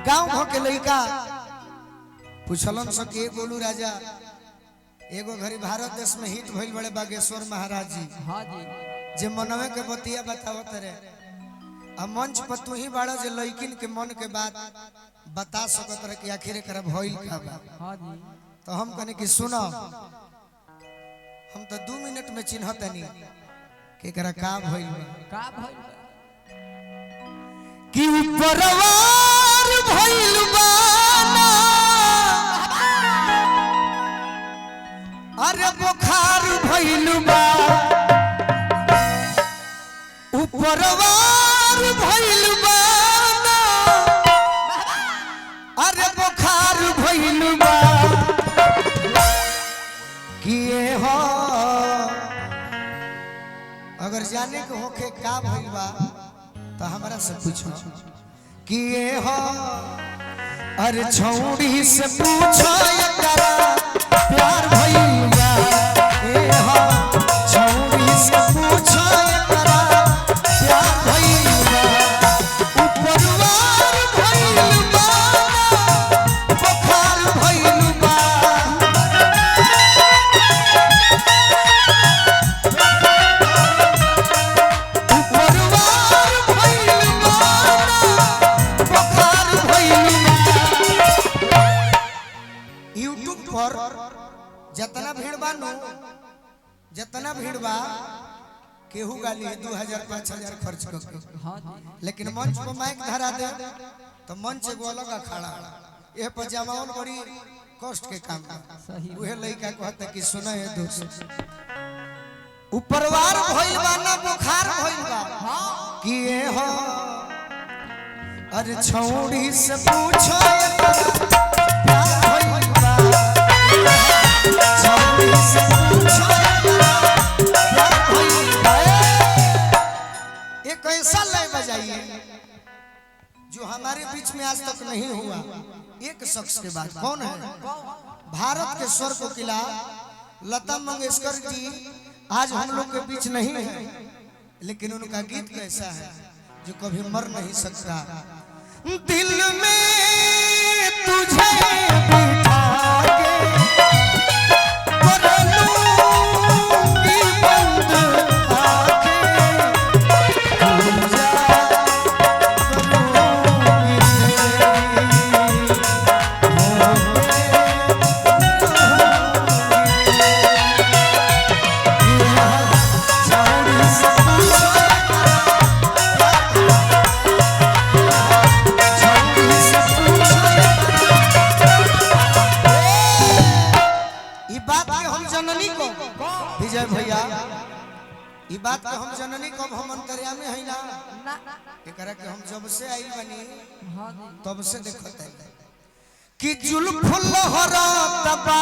गांव भर के लड़का पूछलन सके गोलू राजा एगो घड़ी भारत देश में हित भइल बड़े बागेश्वर महाराज जी। हाँ जी जे मनवे के बतिया बतावत रे आ मंच पर तू ही बाड़ा जे लड़किन के मन के बात बता सकत रहे कि आखिर कर भइल का बा। हाँ जी तो हम कहने कि सुनो हम तो 2 मिनट में चिन्हतनी कि करा का भइल बा का भइल कि उपरवार भइल बा ना अरे बुखार भइल बा उपरवार भइल बा ना अरे बुखार भइल बा किए हो अगर जाने के होके का भइल बा तो हमारा से पूछो किए हो अरे छौड़ी से पूछो एकरा प्यार भइल बा ए हो छौड़ी से पूछो एकरा प्यार भइल बा उपरवार भइल बा बुखार भइल बा जितना भीड़ बा नु जितना भीड़ बा केहू गाली 2000-5000 खर्च करके हाँ जी लेकिन मंच पर माइक धरा दे तो मंच एगो अलग खड़ा ए पर जमावल बड़ी कष्ट के काम सही उहे लइका कहता कि सुना है दोस्त उपरवार भइल बा ना बुखार भइल बा कि ए हो अरे छौड़ी से पूछो प्यार भइल बा छौड़ी से पूछो प्यार भइल बा एक ऐसा लय बजाइए जो हमारे बीच में आज तक नहीं हुआ। एक शख्स के बाद कौन है भारत के स्वर कोकिला लता मंगेशकर जी आज हम लोग के बीच नहीं है लेकिन उनका गीत कैसा है जो कभी मर नहीं सकता। दिल में तुझे बिठा के कर लूंगी बंद आँखें भूल जा विजय भैया ये बात के हम जननी कब हम अंतर्या में है ना एकरा के हम जब से आई बनी हाँ जी तब से देखत है कि जुल्फ लहरा तबा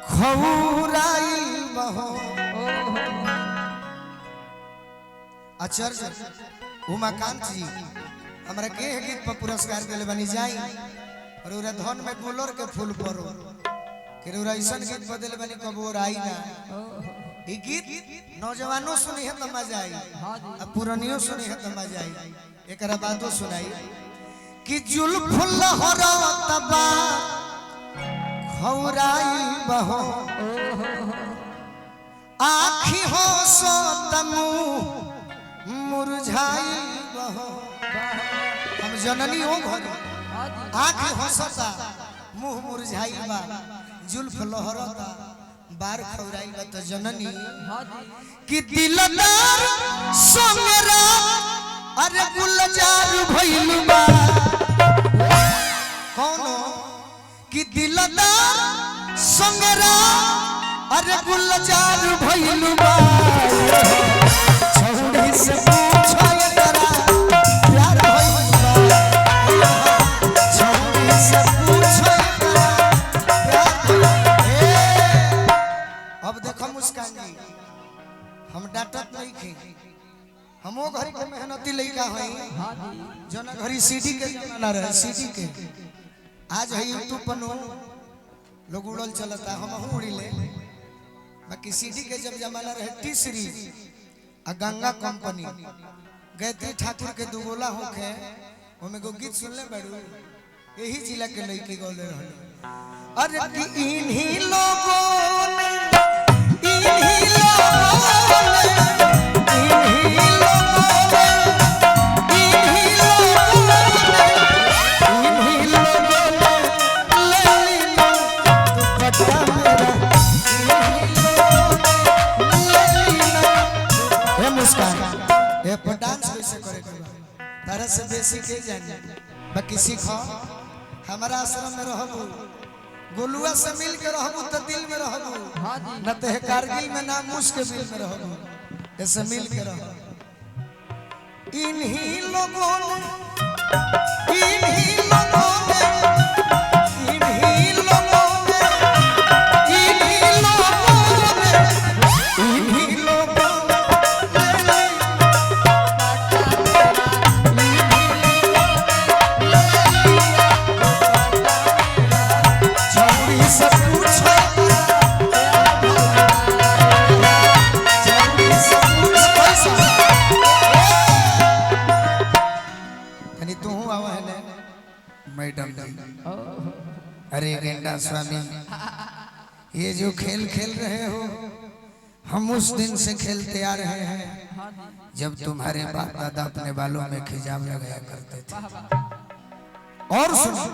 खौराई बहो आचार्य उमाकांत जी हमरा के गीत पर पुरस्कार देले बनी जाई और उरा धन में गुलर के फूल परो किरोरा ऐसा गीत बदल बनी कबो आई ना ये गीत नौजवानों सुनी है तो मजा आई अब पुरानियों सुनी है तो मजा आई एकरा बातों सुनाई कि जुल्फ लहरा तबा खौराई बहो आँखी हो सो तमु मुरझाई बहो हम जननी हो घर आँखी हो सता मुंह मुरझाई बा जुल्फ लहरता बार खौराई बा तो जननी कि दिलदार संगरा अरे गुलजार भइल बा कौन कि दिलदार संगरा अरे गुलजार भइल बा छौड़ी से पूछो एकरा प्यार भइल बा छौड़ी से पूछो अब देखो मुस्कान जी हम डांटत नहीं खे हमो घरी के मेहनती लइका हई जो ना घरी सीडी के जमाना रहे सीडी के आज है यूट्यूब पर लोग उड़ल चलता हम उड़ी ले बाकी सीडी के जब जमाना रहे टी सीरीज आ गंगा कंपनी गायत्री ठाकुर के दुगोला होके ओमे को गीत सुन ले बाड़ू यही जिला के लड़की गौले रहल अरे कि इन्हीं लोगों ने इन्हीं लोगों ने इन्हीं लोगों ने इन्हीं लोगों ने इन्हीं लोगों ने ले लिया दुपट्टा मेरा इन्हीं लोगों ने ले लिया ये मुस्कान ये डांस कैसे करे तारा से बेसी के जाने बाकी सीखो हमारा आश्रम में रहबू गोलुआ से मिल के रहबू तो दिल में रहबू न तो कारगिल में ना मुश्किल बिल में रहबू ऐसे मिल के रहबू इन्हीं लोगों ने इन्हीं लोगों ने इन्हीं लोगों ने इन्हीं लोगों ने इन्हीं लोगों मैडम अरे गेंडा स्वामी ये जो खेल खेल रहे हो हम उस दिन से खेलते आ रहे हैं जब तुम्हारे बाप दादा अपने बालों में खिजाव लगाया करते थे। और सुनो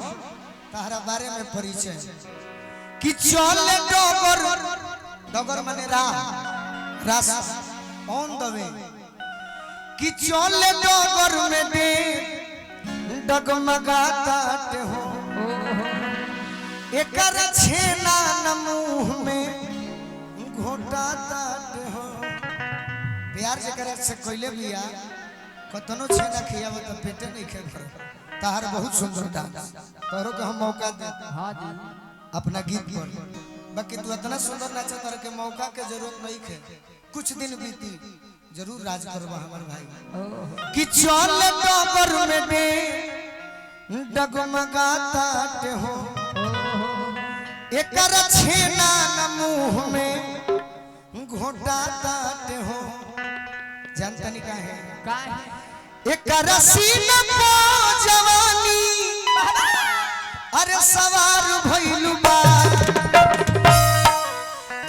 तारा बारे में परिचय कि चले डगर डगर माने रास ऑन द वे कि चले डगर में दे डगमगाता हो एकर छेना न मुंह में घोटाता हो प्यार जकर से कोइले बिया कतनो छेना खियाव त पेटे नहीं खे भर तार बहुत सुंदर डांस तोरो के हम मौका दे हां जी अपना गीत पर बाकी तू इतना सुंदर नाचा तर के मौका के जरूरत नहीं खे कुछ दिन बीती जरूर राज करवा हमर भाई कि चल डगर में दे डगमगाता हो एकर छेना न मुंह में घोटाता हो जानता नहीं का है एकर सीना पे जवानी अरे सवार भइलु बा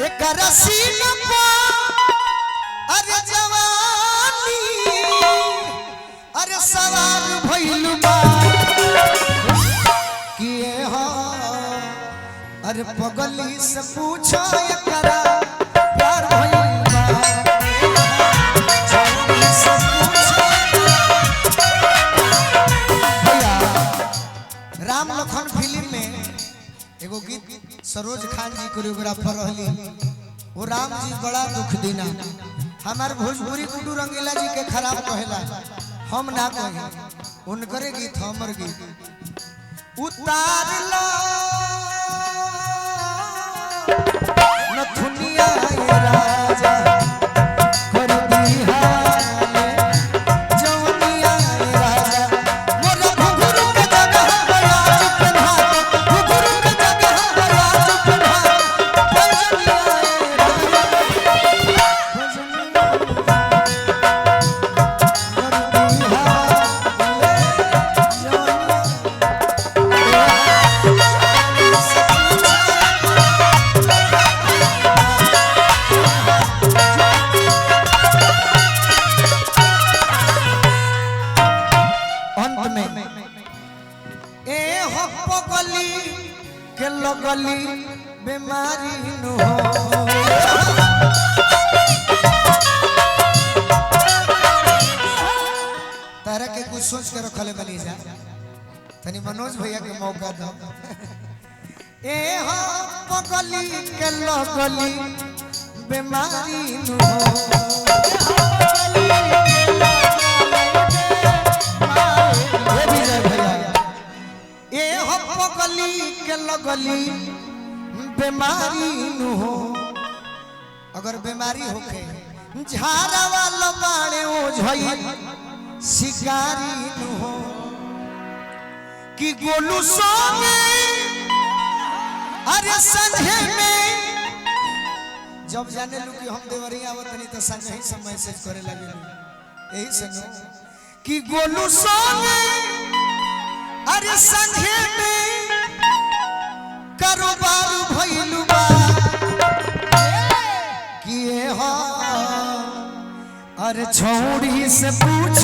एकर सीना पे अरे जवानी अरे सवार भइलु बा किए हो अरे पगली से पूछो एकरा प्यार भइल बा पगली से पूछो भैया राम लखन फिल्म में एगो गीत सरोज खान जी कोरियोग्राफर रहली वो राम जी बड़ा दुख देना हमार भोजपुरी गुड्डू रंगीला जी के खराब कहेला हम ना कहे उनकरे गीत हमर गीत उतार लो नथुनिया राजा कर दिया जवनिया राजा मोरा घुघरू के जगह बड़ा चुपना घुघरू के जगह बड़ा चुपना भजनिया के लगली बीमारी न हो तारा के कुछ सोच के रखले बनी जा तनी मनोज भैया के मौका दो ए हो पगली के लगली बीमारी न हो पगली के लगली बीमारी न हो अगर बीमारी होके झाड़ा वाला बाड़े ओ झई शिकारी न हो कि गोलू सोने अरे संझे में जब जाने लू कि हम देवरिया आवत नहीं तो संझे ही से मैसेज करे लगे यही से कि गोलू सोने अरे संगे में कारोबार भइलु बा किए हो अरे छोड़ी से पूछ